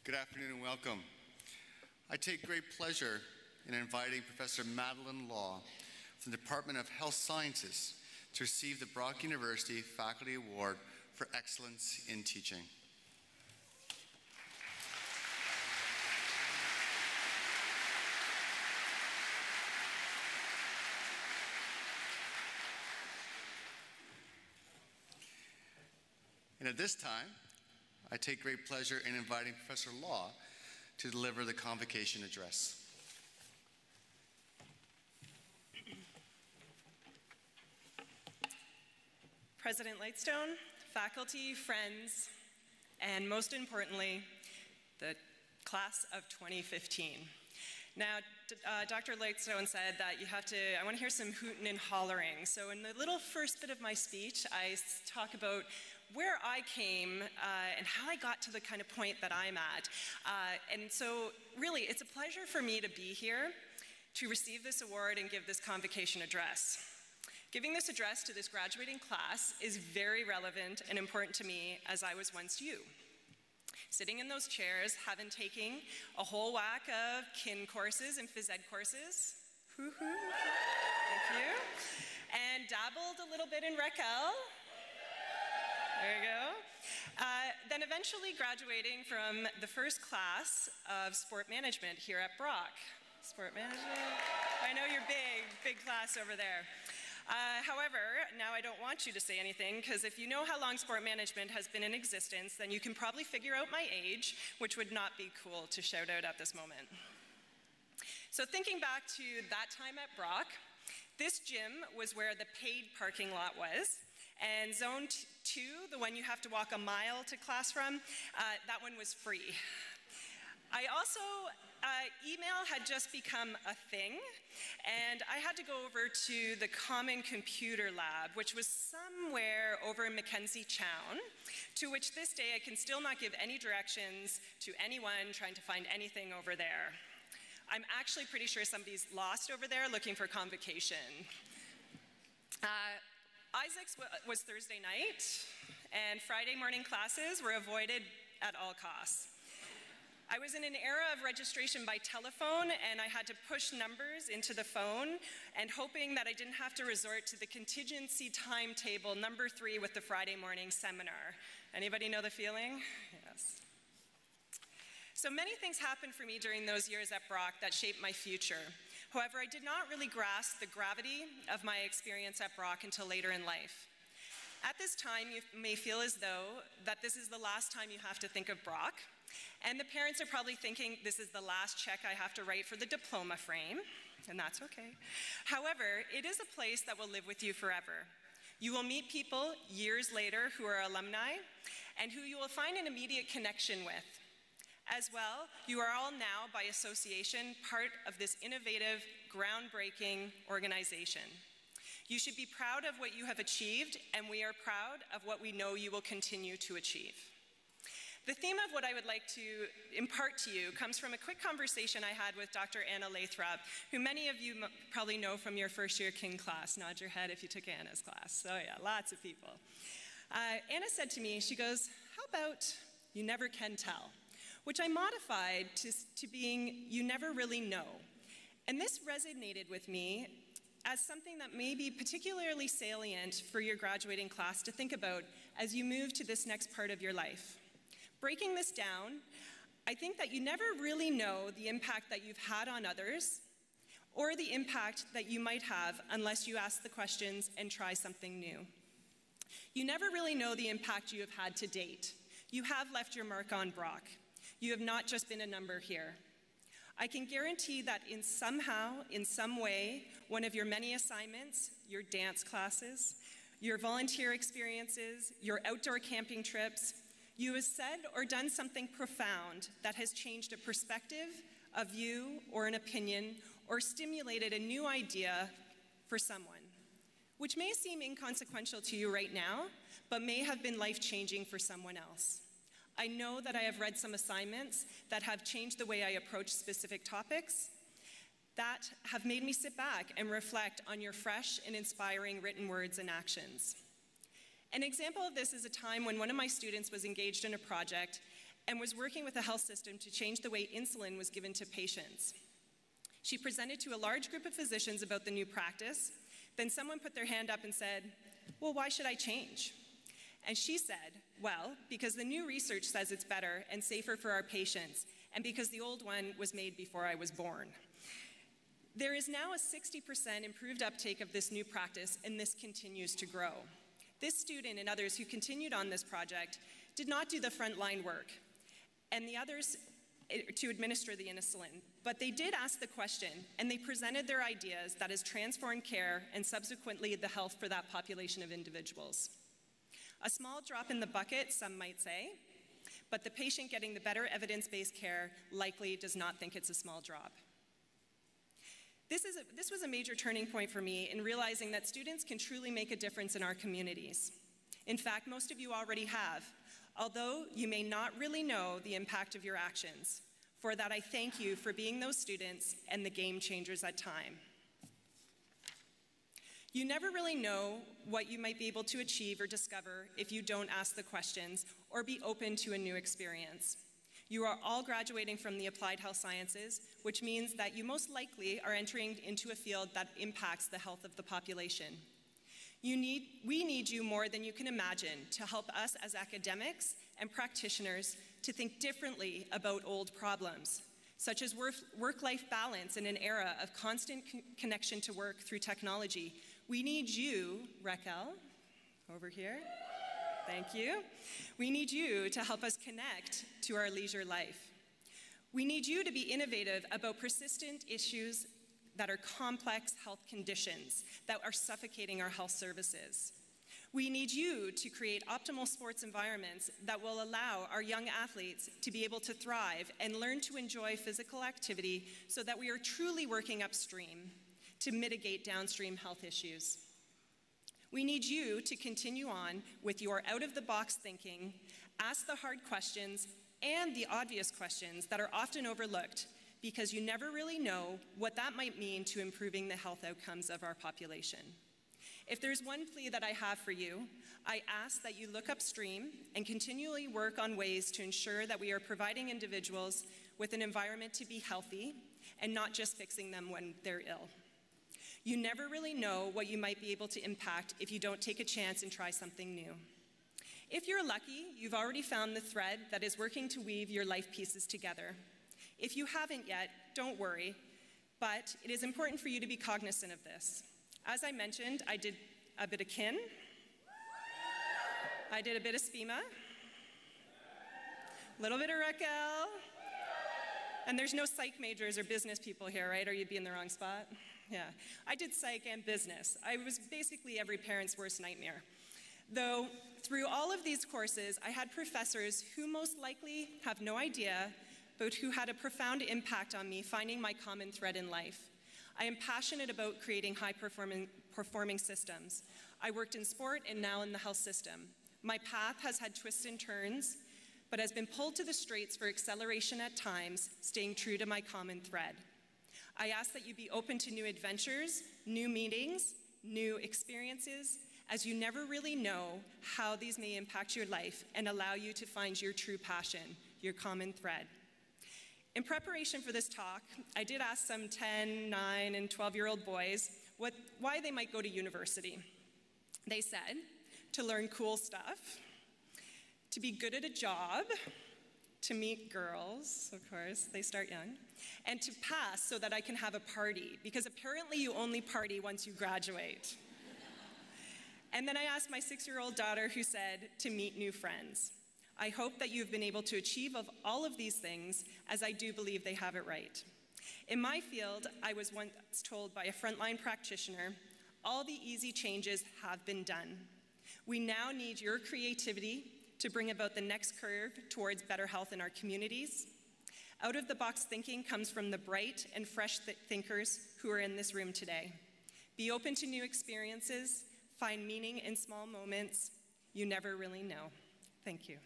Good afternoon and welcome. I take great pleasure in inviting Professor Madelyn Law from the Department of Health Sciences to receive the Brock University Faculty Award for Excellence in Teaching. And at this time, I take great pleasure in inviting Professor Law to deliver the Convocation address. President Lightstone, faculty, friends, and most importantly, the class of 2015. Now, Dr. Lightstone said that I want to hear some hooting and hollering. So in the little first bit of my speech, I talk about where I came and how I got to the kind of point that I'm at. And so really, it's a pleasure for me to be here to receive this award and give this convocation address. Giving this address to this graduating class is very relevant and important to me, as I was once you. Sitting in those chairs, having taken a whole whack of kin courses and phys ed courses, thank you, and dabbled a little bit in Rec-L, there you go, then eventually graduating from the first class of sport management here at Brock. Sport management, I know you're big class over there. However, now I don't want you to say anything, because if you know how long sport management has been in existence, then you can probably figure out my age, which would not be cool to shout out at this moment. So thinking back to that time at Brock, this gym was where the paid parking lot was, and Zone 2, the one you have to walk a mile to class from, that one was free. I also, email had just become a thing, and I had to go over to the Common Computer Lab, which was somewhere over in Mackenzie Town, to which this day I can still not give any directions to anyone trying to find anything over there. I'm actually pretty sure somebody's lost over there looking for Convocation. Isaac's was Thursday night, and Friday morning classes were avoided at all costs. I was in an era of registration by telephone, and I had to push numbers into the phone, and hoping that I didn't have to resort to the contingency timetable number 3 with the Friday morning seminar. Anybody know the feeling? Yes. So many things happened for me during those years at Brock that shaped my future. However, I did not really grasp the gravity of my experience at Brock until later in life. At this time, you may feel as though that this is the last time you have to think of Brock, and the parents are probably thinking this is the last check I have to write for the diploma frame, and that's okay. However, it is a place that will live with you forever. You will meet people years later who are alumni and who you will find an immediate connection with. As well, you are all now, by association, part of this innovative, groundbreaking organization. You should be proud of what you have achieved, and we are proud of what we know you will continue to achieve. The theme of what I would like to impart to you comes from a quick conversation I had with Dr. Anna Lathrop, who many of you probably know from your first year kin class. Nod your head if you took Anna's class. Oh yeah, lots of people. Anna said to me, she goes, "How about you never can tell?" Which I modified to being, "you never really know." And this resonated with me as something that may be particularly salient for your graduating class to think about as you move to this next part of your life. Breaking this down, I think that you never really know the impact that you've had on others or the impact that you might have unless you ask the questions and try something new. You never really know the impact you have had to date. You have left your mark on Brock. You have not just been a number here. I can guarantee that somehow, in some way, one of your many assignments, your dance classes, your volunteer experiences, your outdoor camping trips, you have said or done something profound that has changed a perspective, a view, or an opinion, or stimulated a new idea for someone, which may seem inconsequential to you right now, but may have been life-changing for someone else. I know that I have read some assignments that have changed the way I approach specific topics, that have made me sit back and reflect on your fresh and inspiring written words and actions. An example of this is a time when one of my students was engaged in a project and was working with the health system to change the way insulin was given to patients. She presented to a large group of physicians about the new practice. Then someone put their hand up and said, "Well, why should I change?" And she said, "Well, because the new research says it's better and safer for our patients, and because the old one was made before I was born." There is now a 60% improved uptake of this new practice, and this continues to grow. This student and others who continued on this project did not do the frontline work, and the others to administer the insulin, but they did ask the question, and they presented their ideas that has transformed care and subsequently the health for that population of individuals. A small drop in the bucket, some might say, but the patient getting the better evidence-based care likely does not think it's a small drop. This was a major turning point for me in realizing that students can truly make a difference in our communities. In fact, most of you already have, although you may not really know the impact of your actions. For that, I thank you for being those students and the game changers at time. You never really know what you might be able to achieve or discover if you don't ask the questions or be open to a new experience. You are all graduating from the Applied Health Sciences, which means that you most likely are entering into a field that impacts the health of the population. We need you more than you can imagine to help us as academics and practitioners to think differently about old problems, such as work-life balance in an era of constant connection to work through technology. We need you, Raquel, over here. Thank you. We need you to help us connect to our leisure life. We need you to be innovative about persistent issues that are complex health conditions that are suffocating our health services. We need you to create optimal sports environments that will allow our young athletes to be able to thrive and learn to enjoy physical activity so that we are truly working upstream to mitigate downstream health issues. We need you to continue on with your out-of-the-box thinking, ask the hard questions and the obvious questions that are often overlooked because you never really know what that might mean to improving the health outcomes of our population. If there's one plea that I have for you, I ask that you look upstream and continually work on ways to ensure that we are providing individuals with an environment to be healthy and not just fixing them when they're ill. You never really know what you might be able to impact if you don't take a chance and try something new. If you're lucky, you've already found the thread that is working to weave your life pieces together. If you haven't yet, don't worry, but it is important for you to be cognizant of this. As I mentioned, I did a bit of kin, I did a bit of SPIMA, a little bit of Raquel, and there's no psych majors or business people here, right? Or you'd be in the wrong spot. Yeah, I did psych and business. I was basically every parent's worst nightmare. Though through all of these courses, I had professors who most likely have no idea, but who had a profound impact on me finding my common thread in life. I am passionate about creating high-performing systems. I worked in sport and now in the health system. My path has had twists and turns, but has been pulled to the straights for acceleration at times, staying true to my common thread. I ask that you be open to new adventures, new meetings, new experiences, as you never really know how these may impact your life and allow you to find your true passion, your common thread. In preparation for this talk, I did ask some 10, 9, and 12-year-old boys why they might go to university. They said, to learn cool stuff, to be good at a job, to meet girls, of course, they start young, and to pass so that I can have a party, because apparently you only party once you graduate. And then I asked my 6-year-old daughter, who said, to meet new friends. I hope that you've been able to achieve all of these things, as I do believe they have it right. In my field, I was once told by a frontline practitioner, all the easy changes have been done. We now need your creativity to bring about the next curve towards better health in our communities. Out-of-the-box thinking comes from the bright and fresh thinkers who are in this room today. Be open to new experiences, find meaning in small moments. You never really know. Thank you.